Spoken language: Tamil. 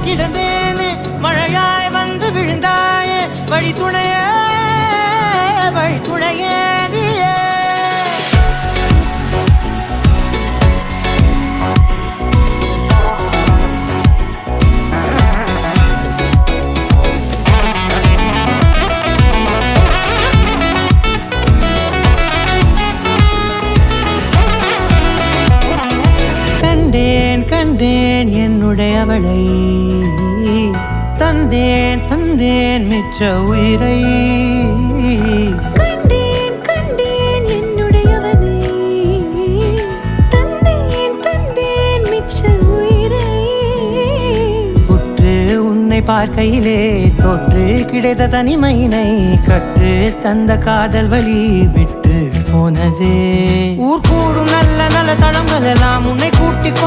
கிடந்தேனே மழையாய் வந்து விழுந்தாயே வழி துணையே நீயே கண்டேன் என்னுடையவளை தந்தேன் மிச்ச உயிரை கண்டேன் என்னுடையவனை தந்தேன் மிச்ச உயிரை உற்று உன்னை பார்க்கையிலே தொற்று கிடைத்த தனிமையினை கற்று தந்த காதல் வழி விட்டு போனதே ஊர் கூடும் நல்ல நல்ல தளங்கள் எல்லாம் உன்னை கூட்டிக்